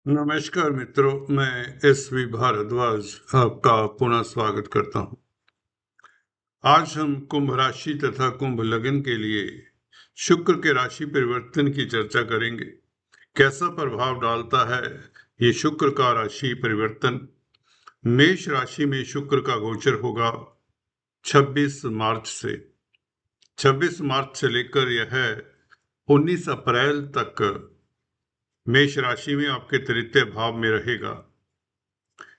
नमस्कार मित्रों, मैं एस.वी. भारद्वाज आपका पुनः स्वागत करता हूं। आज हम कुंभ राशि तथा कुंभ लग्न के लिए शुक्र के राशि परिवर्तन की चर्चा करेंगे। कैसा प्रभाव डालता है ये शुक्र का राशि परिवर्तन। मेष राशि में शुक्र का गोचर होगा 26 मार्च से। 26 मार्च से लेकर यह 19 अप्रैल तक मेष राशि में आपके तृतीय भाव में रहेगा।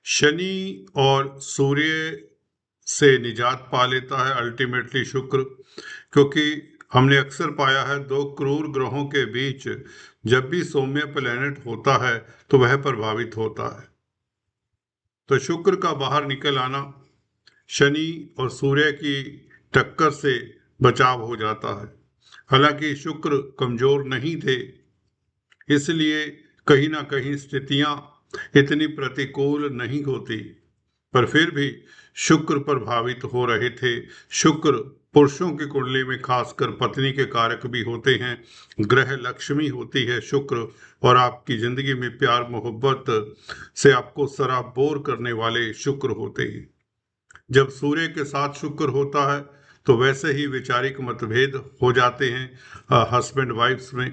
शनि और सूर्य से निजात पा लेता है अल्टीमेटली शुक्र, क्योंकि हमने अक्सर पाया है दो क्रूर ग्रहों के बीच जब भी सौम्य प्लेनेट होता है तो वह प्रभावित होता है। तो शुक्र का बाहर निकल आना शनि और सूर्य की टक्कर से बचाव हो जाता है। हालांकि शुक्र कमजोर नहीं थे, इसलिए कहीं ना कहीं स्थितियां इतनी प्रतिकूल नहीं होती, पर फिर भी शुक्र प्रभावित हो रहे थे। शुक्र पुरुषों की कुंडली में खासकर पत्नी के कारक भी होते हैं। ग्रह लक्ष्मी होती है शुक्र, और आपकी जिंदगी में प्यार मोहब्बत से आपको सराबोर करने वाले शुक्र होते हैं। जब सूर्य के साथ शुक्र होता है तो वैसे ही वैचारिक मतभेद हो जाते हैं हस्बैंड वाइफ्स में।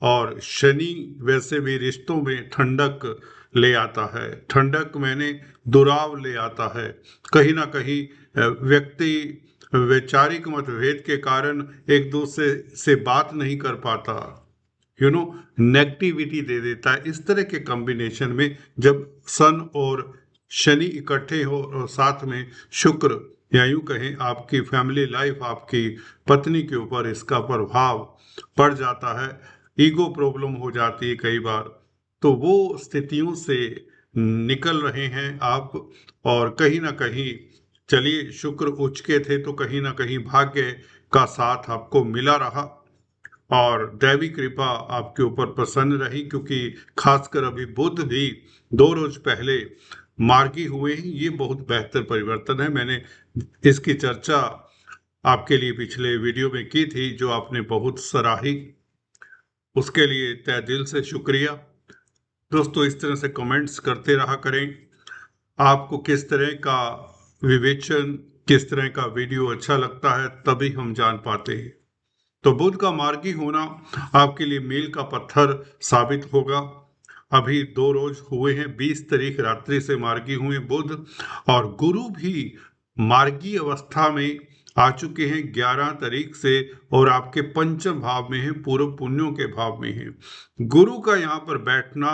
और शनि वैसे भी रिश्तों में ठंडक ले आता है। ठंडक मैंने दुराव ले आता है। कहीं ना कहीं व्यक्ति वैचारिक मतभेद के कारण एक दूसरे से बात नहीं कर पाता, नेगेटिविटी दे देता है। इस तरह के कॉम्बिनेशन में जब सन और शनि इकट्ठे हो और साथ में शुक्र, या यूं कहें आपकी फैमिली लाइफ, आपकी पत्नी के ऊपर इसका प्रभाव पड़ जाता है। ईगो प्रॉब्लम हो जाती है कई बार। तो वो स्थितियों से निकल रहे हैं आप। और कहीं ना कहीं चलिए, शुक्र उच्च के थे तो कहीं ना कहीं भाग्य का साथ आपको मिला रहा और दैवी कृपा आपके ऊपर प्रसन्न रही, क्योंकि खासकर अभी बुध भी 2 रोज पहले मार्गी हुए हैं। ये बहुत बेहतर परिवर्तन है। मैंने इसकी चर्चा आपके लिए पिछले वीडियो में की थी, जो आपने बहुत सराही, उसके लिए तहे दिल से शुक्रिया। दोस्तों, इस तरह से कमेंट्स करते रहा करें। आपको किस तरह का विवेचन, किस तरह का वीडियो अच्छा लगता है, तभी हम जान पाते हैं। तो बुध का मार्गी होना आपके लिए मील का पत्थर साबित होगा। अभी 2 रोज हुए हैं, 20 तारीख रात्रि से मार्गी हुए बुध, और गुरु भी मार्गी अवस्था में आ चुके हैं 11 तारीख से, और आपके पंचम भाव में है, पूर्व पुण्यों के भाव में है। गुरु का यहाँ पर बैठना,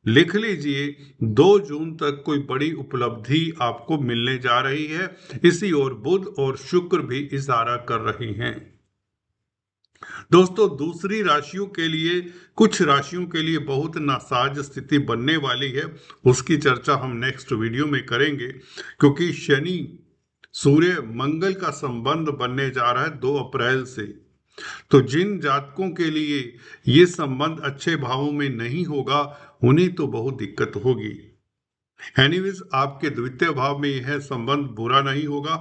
लिख लीजिए, 2 जून तक कोई बड़ी उपलब्धि आपको मिलने जा रही है। इसी ओर बुध और शुक्र भी इशारा कर रहे हैं। दोस्तों, दूसरी राशियों के लिए, कुछ राशियों के लिए बहुत नासाज स्थिति बनने वाली है। उसकी चर्चा हम नेक्स्ट वीडियो में करेंगे, क्योंकि शनि सूर्य मंगल का संबंध बनने जा रहा है 2 अप्रैल से। तो जिन जातकों के लिए ये संबंध अच्छे भावों में नहीं होगा, उन्हें तो बहुत दिक्कत होगी। एनीवेज, आपके द्वितीय भाव में यह संबंध बुरा नहीं होगा,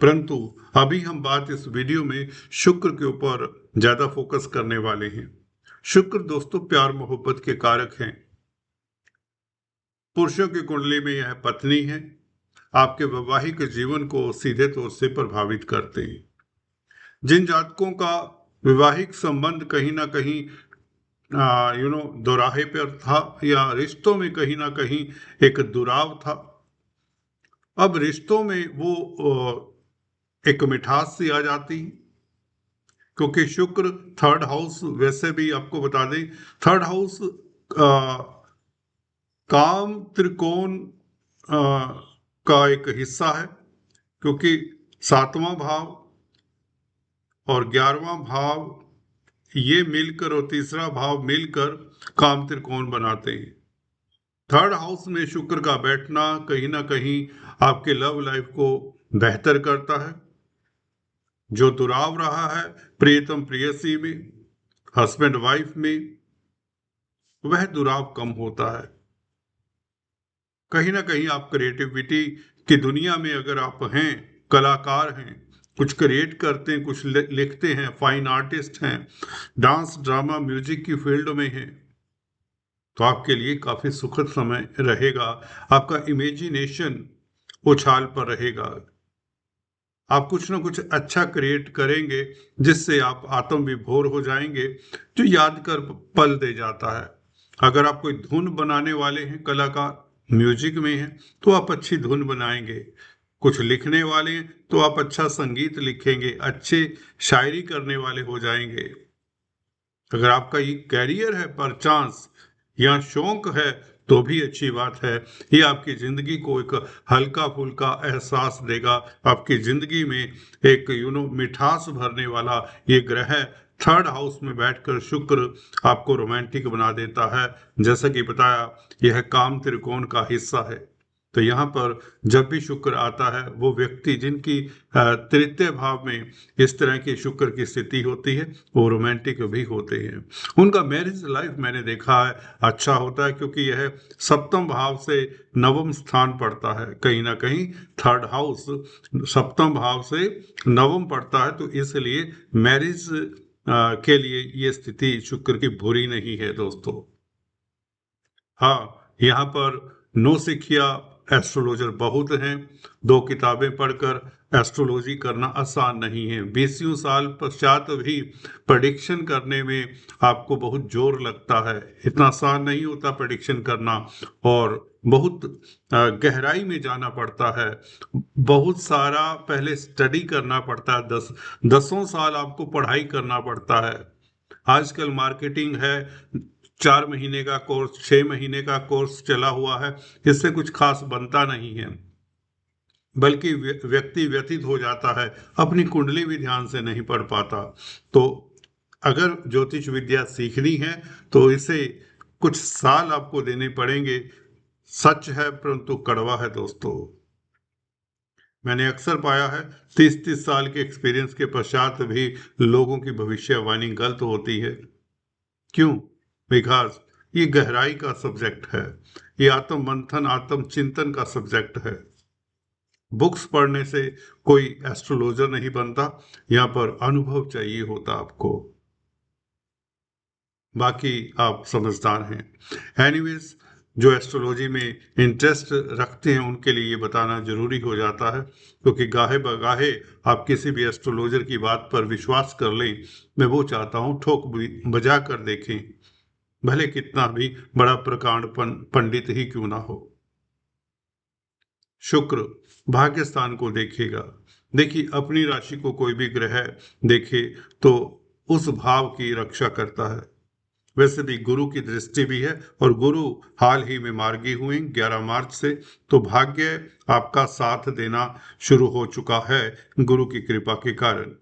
परंतु अभी हम बात इस वीडियो में शुक्र के ऊपर ज्यादा फोकस करने वाले हैं। शुक्र दोस्तों प्यार मोहब्बत के कारक हैं। पुरुषों की कुंडली में यह पत्नी है। आपके वैवाहिक जीवन को सीधे तौर से प्रभावित करते हैं। जिन जातकों का वैवाहिक संबंध कहीं ना कहीं दोराहे पर था, या रिश्तों में कहीं ना कहीं एक दुराव था, अब रिश्तों में वो एक मिठास सी आ जाती, क्योंकि शुक्र थर्ड हाउस, वैसे भी आपको बता दें, थर्ड हाउस काम त्रिकोण का एक हिस्सा है, क्योंकि 7वां भाव और 11वां भाव ये मिलकर और तीसरा भाव मिलकर काम त्रिकोण बनाते हैं। थर्ड हाउस में शुक्र का बैठना कहीं ना कहीं आपके लव लाइफ को बेहतर करता है। जो दुराव रहा है प्रियतम प्रियसी में, हस्बैंड वाइफ में, वह दुराव कम होता है। कहीं ना कहीं आप क्रिएटिविटी की दुनिया में अगर आप हैं, कलाकार हैं, कुछ क्रिएट करते हैं, कुछ लिखते हैं, फाइन आर्टिस्ट हैं, डांस ड्रामा म्यूजिक की फील्ड में हैं, तो आपके लिए काफी सुखद समय रहेगा। आपका इमेजिनेशन उछाल पर रहेगा। आप कुछ ना कुछ अच्छा क्रिएट करेंगे जिससे आप आत्म विभोर हो जाएंगे, जो याद कर पल दे जाता है। अगर आप कोई धुन बनाने वाले हैं, कलाकार म्यूजिक में हैं, तो आप अच्छी धुन बनाएंगे। कुछ लिखने वाले हैं तो आप अच्छा संगीत लिखेंगे, अच्छे शायरी करने वाले हो जाएंगे। अगर आपका ये कैरियर है परचांस या शौक है तो भी अच्छी बात है। ये आपकी जिंदगी को एक हल्का फुल्का एहसास देगा। आपकी जिंदगी में एक मिठास भरने वाला ये ग्रह थर्ड हाउस में बैठकर शुक्र आपको रोमांटिक बना देता है। जैसा कि बताया, यह काम त्रिकोण का हिस्सा है। तो यहाँ पर जब भी शुक्र आता है, वो व्यक्ति जिनकी तृतीय भाव में इस तरह की शुक्र की स्थिति होती है, वो रोमांटिक भी होते हैं। उनका मैरिज लाइफ मैंने देखा है अच्छा होता है, क्योंकि यह सप्तम भाव से नवम स्थान पड़ता है। कहीं ना कहीं थर्ड हाउस सप्तम भाव से नवम पड़ता है, तो इसलिए मैरिज के लिए ये स्थिति शुक्र की बुरी नहीं है दोस्तों। हाँ, यहाँ पर नौसिखिया एस्ट्रोलॉजर बहुत हैं। 2 किताबें पढ़कर एस्ट्रोलॉजी करना आसान नहीं है। 20 साल पश्चात भी प्रेडिक्शन करने में आपको बहुत जोर लगता है। इतना आसान नहीं होता प्रेडिक्शन करना, और बहुत गहराई में जाना पड़ता है। बहुत सारा पहले स्टडी करना पड़ता है। 10 साल आपको पढ़ाई करना पड़ता है। आजकल मार्केटिंग है, 4 महीने का कोर्स, 6 महीने का कोर्स चला हुआ है, इससे कुछ खास बनता नहीं है, बल्कि व्यक्ति व्यथित हो जाता है, अपनी कुंडली भी ध्यान से नहीं पढ़ पाता। तो अगर ज्योतिष विद्या सीखनी है तो इसे कुछ साल आपको देने पड़ेंगे। सच है परंतु कड़वा है दोस्तों। मैंने अक्सर पाया है 30-30 साल के एक्सपीरियंस के पश्चात भी लोगों की भविष्यवाणी गलत होती है। क्यों? बिकॉज ये गहराई का सब्जेक्ट है। ये आत्म मंथन, आत्म चिंतन का सब्जेक्ट है। बुक्स पढ़ने से कोई एस्ट्रोलॉजर नहीं बनता। यहाँ पर अनुभव चाहिए होता आपको। बाकी आप समझदार हैं। एनीवेज, जो एस्ट्रोलॉजी में इंटरेस्ट रखते हैं उनके लिए ये बताना जरूरी हो जाता है, क्योंकि गाहे बगाहे आप किसी भी एस्ट्रोलॉजर की बात पर विश्वास कर लें, मैं वो चाहता हूँ ठोक बजा कर देखें, भले कितना भी बड़ा प्रकांड पंडित ही क्यों ना हो। शुक्र भाग्य स्थान को देखेगा। देखिए, अपनी राशि को कोई भी ग्रह देखे तो उस भाव की रक्षा करता है। वैसे भी गुरु की दृष्टि भी है, और गुरु हाल ही में मार्गी हुए 11 मार्च से, तो भाग्य आपका साथ देना शुरू हो चुका है गुरु की कृपा के कारण।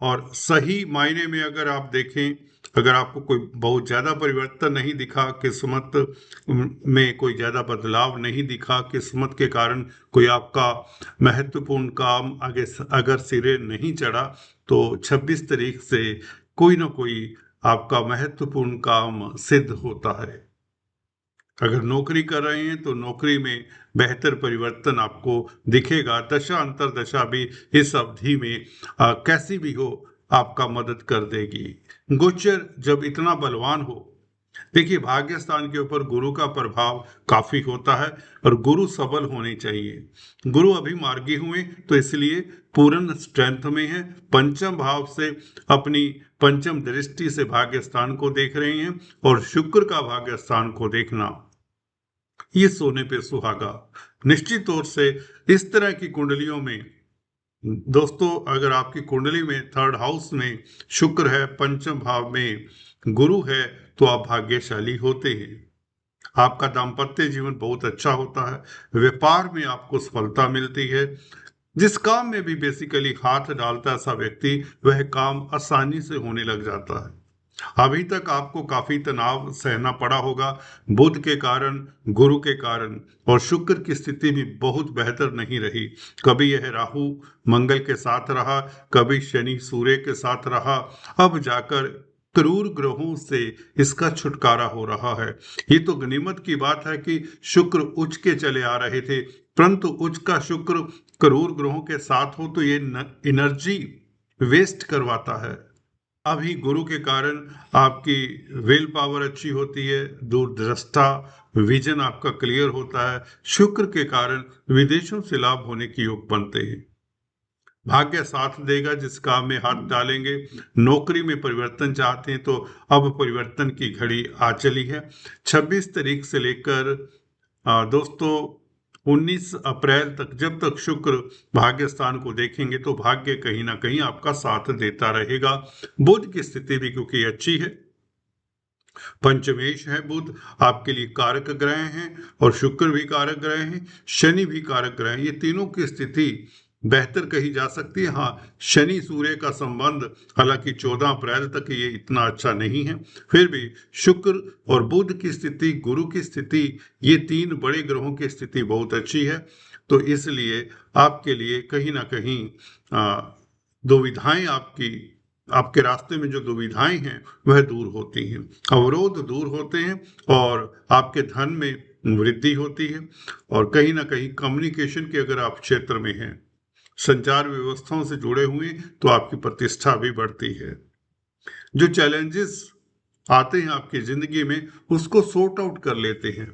और सही मायने में अगर आप देखें, अगर आपको कोई बहुत ज्यादा परिवर्तन नहीं दिखा, किस्मत में कोई ज्यादा बदलाव नहीं दिखा, किस्मत के कारण कोई आपका महत्वपूर्ण काम आगे अगर सिरे नहीं चढ़ा, तो 26 तारीख से कोई ना कोई आपका महत्वपूर्ण काम सिद्ध होता है। अगर नौकरी कर रहे हैं तो नौकरी में बेहतर परिवर्तन आपको दिखेगा। दशा अंतर दशा भी इस अवधि में कैसी भी हो आपका मदद कर देगी। गोचर जब इतना बलवान हो, देखिए भाग्य स्थान के ऊपर गुरु का प्रभाव काफी होता है, और गुरु सबल होने चाहिए। गुरु अभी मार्गी हुए तो इसलिए पूर्ण स्ट्रेंथ में है। पंचम भाव से अपनी पंचम दृष्टि से भाग्य स्थान को देख रहे हैं, और शुक्र का भाग्य स्थान को देखना ये सोने पे सुहागा। निश्चित तौर से इस तरह की कुंडलियों में दोस्तों, अगर आपकी कुंडली में थर्ड हाउस में शुक्र है, पंचम भाव में गुरु है, तो आप भाग्यशाली होते हैं। आपका दाम्पत्य जीवन बहुत अच्छा होता है। व्यापार में आपको सफलता मिलती है। जिस काम में भी बेसिकली हाथ डालता है ऐसा व्यक्ति, वह काम आसानी से होने लग जाता है। अभी तक आपको काफी तनाव सहना पड़ा होगा, बुध के कारण, गुरु के कारण, और शुक्र की स्थिति भी बहुत बेहतर नहीं रही। कभी यह राहु मंगल के साथ रहा, कभी शनि सूर्य के साथ रहा, अब जाकर क्रूर ग्रहों से इसका छुटकारा हो रहा है। ये तो गनीमत की बात है कि शुक्र उच्च के चले आ रहे थे, परंतु उच्च का शुक्र क्रूर ग्रहों के साथ हो तो ये एनर्जी वेस्ट करवाता है। अभी गुरु के कारण आपकी विल पावर अच्छी होती है, दूरदृष्टा विजन आपका क्लियर होता है। शुक्र के कारण विदेशों से लाभ होने के योग बनते हैं। भाग्य साथ देगा जिस काम में हाथ डालेंगे। नौकरी में परिवर्तन चाहते हैं तो अब परिवर्तन की घड़ी आ चली है। 26 तारीख से लेकर दोस्तों 19 अप्रैल तक जब तक शुक्र भाग्य स्थान को देखेंगे तो भाग्य कहीं ना कहीं आपका साथ देता रहेगा। बुध की स्थिति भी क्योंकि अच्छी है, पंचमेश है बुध, आपके लिए कारक ग्रह हैं और शुक्र भी कारक ग्रह हैं, शनि भी कारक ग्रह हैं। ये तीनों की स्थिति बेहतर कही जा सकती है। हाँ, शनि सूर्य का संबंध हालांकि 14 अप्रैल तक ये इतना अच्छा नहीं है, फिर भी शुक्र और बुध की स्थिति, गुरु की स्थिति, ये तीन बड़े ग्रहों की स्थिति बहुत अच्छी है। तो इसलिए आपके लिए कहीं ना कहीं दुविधाएं आपके रास्ते में जो दुविधाएं हैं वह दूर होती हैं, अवरोध दूर होते हैं और आपके धन में वृद्धि होती है। और कहीं ना कहीं कम्युनिकेशन के अगर आप क्षेत्र में हैं, संचार व्यवस्थाओं से जुड़े हुए, तो आपकी प्रतिष्ठा भी बढ़ती है। जो चैलेंजेस आते हैं आपकी जिंदगी में उसको सॉर्ट आउट कर लेते हैं,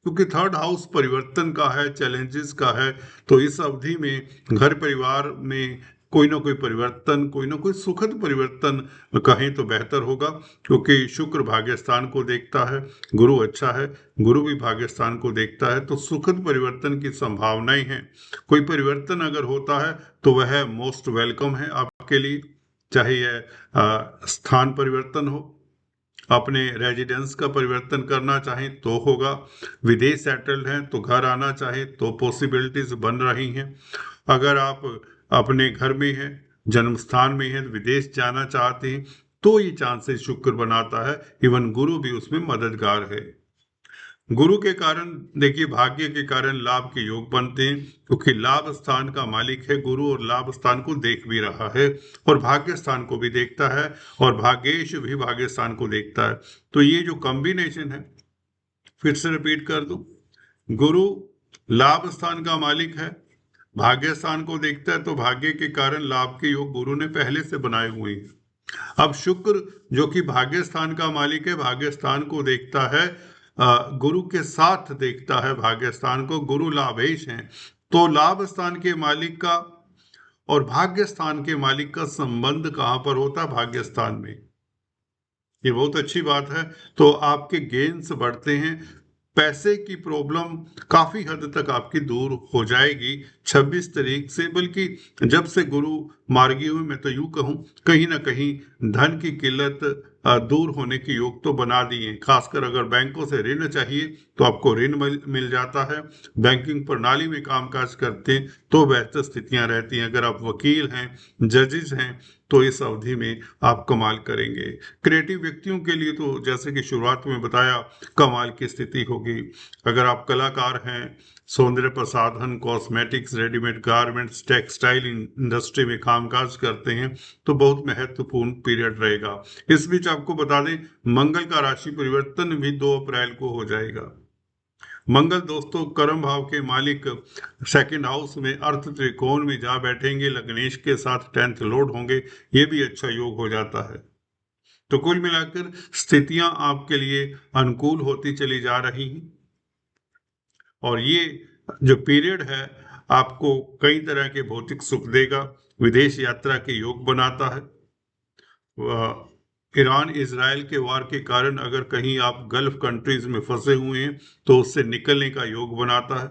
क्योंकि थर्ड हाउस परिवर्तन का है, चैलेंजेस का है। तो इस अवधि में घर परिवार में कोई ना कोई परिवर्तन, कोई ना कोई सुखद परिवर्तन कहें तो बेहतर होगा, क्योंकि शुक्र भाग्य स्थान को देखता है, गुरु अच्छा है, गुरु भी भाग्य स्थान को देखता है, तो सुखद परिवर्तन की संभावनाएं हैं। कोई परिवर्तन अगर होता है तो वह मोस्ट वेलकम है आपके लिए, चाहे यह स्थान परिवर्तन हो, अपने रेजिडेंस का परिवर्तन करना चाहें तो होगा, विदेश सेटल्ड हैं तो घर आना चाहें तो पॉसिबिलिटीज बन रही हैं, अगर आप अपने घर में हैं, जन्म स्थान में हैं, विदेश जाना चाहते हैं तो ये चांसेस शुक्र बनाता है। इवन गुरु भी उसमें मददगार है। गुरु के कारण देखिए भाग्य के कारण लाभ के योग बनते हैं, क्योंकि लाभ स्थान का मालिक है गुरु और लाभ स्थान को देख भी रहा है और भाग्य स्थान को भी देखता है और भाग्येश भी भाग्य स्थान को देखता है। तो ये जो कॉम्बिनेशन है, फिर से रिपीट कर दूं, गुरु लाभ स्थान का मालिक है, भाग्य स्थान को देखता है, तो भाग्य के कारण लाभ के योग गुरु ने पहले से बनाए हुए हैं। अब शुक्र जो कि भाग्य स्थान का मालिक है, भाग्य स्थान को देखता है, गुरु के साथ देखता है भाग्य स्थान को, गुरु लाभेश हैं, तो लाभ स्थान के मालिक का और भाग्य स्थान के मालिक का संबंध कहां पर होता है? भाग्य स्थान में। ये बहुत अच्छी बात है। तो आपके गेन्स बढ़ते हैं, पैसे की प्रॉब्लम काफी हद तक आपकी दूर हो जाएगी 26 तारीख से, बल्कि जब से गुरु मार्गी हुए, मैं तो यूं कहूं कहीं ना कहीं धन की किल्लत दूर होने के योग तो बना दिए। खासकर अगर बैंकों से ऋण चाहिए तो आपको ऋण मिल जाता है, बैंकिंग प्रणाली में कामकाज करते हैं तो बेहतर स्थितियां रहती हैं, अगर आप वकील हैं, जजेस हैं, तो इस अवधि में आप कमाल करेंगे। क्रिएटिव व्यक्तियों के लिए तो जैसे कि शुरुआत में बताया कमाल की स्थिति होगी। अगर आप कलाकार हैं, सौंदर्य प्रसाधन, cosmetics, readymade garments, textile industry में कामकाज करते हैं तो बहुत महत्वपूर्ण पीरियड रहेगा। इस बीच आपको बता दें मंगल का राशि परिवर्तन भी 2 अप्रैल को हो जाएगा। मंगल दोस्तों कर्म भाव के मालिक सेकंड हाउस में अर्थ त्रिकोण में जा बैठेंगे, लग्नेश के साथ 10th लॉर्ड होंगे, ये भी अच्छा योग हो जाता है। तो कुल मिलाकर स्थितियां आपके लिए अनुकूल होती चली जा रही हैं और ये जो पीरियड है आपको कई तरह के भौतिक सुख देगा, विदेश यात्रा के योग बनाता है। ईरान इजराइल के वार के कारण अगर कहीं आप गल्फ कंट्रीज में फंसे हुए हैं तो उससे निकलने का योग बनाता है,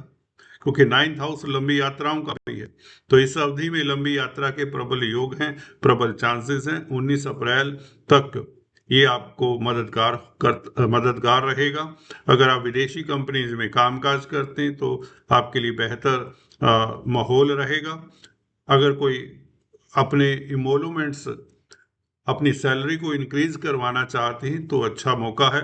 क्योंकि 9th हाउस लंबी यात्राओं का भी है। तो इस अवधि में लंबी यात्रा के प्रबल योग हैं, प्रबल चांसेस हैं। 19 अप्रैल तक ये आपको मददगार रहेगा। अगर आप विदेशी कंपनीज में कामकाज करते हैं तो आपके लिए बेहतर माहौल रहेगा। अगर कोई अपने इमोलूमेंट्स, अपनी सैलरी को इंक्रीज करवाना चाहते हैं तो अच्छा मौका है,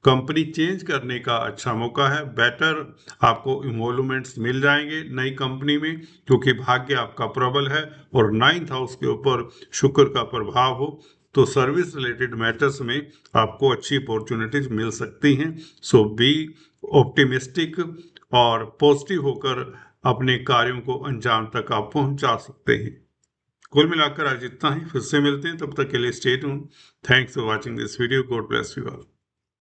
कंपनी चेंज करने का अच्छा मौका है, बेटर आपको इमोलूमेंट्स मिल जाएंगे नई कंपनी में, क्योंकि भाग्य आपका प्रबल है और 9th हाउस के ऊपर शुक्र का प्रभाव हो तो सर्विस रिलेटेड मैटर्स में आपको अच्छी अपॉर्चुनिटीज मिल सकती हैं। सो बी ऑप्टिमिस्टिक और पॉजिटिव होकर अपने कार्यों को अंजाम तक आप पहुंचा सकते हैं। कुल मिलाकर आज इतना ही, फिर से मिलते हैं, तब तक के लिए stay tuned. Thanks for watching this video, God bless you all.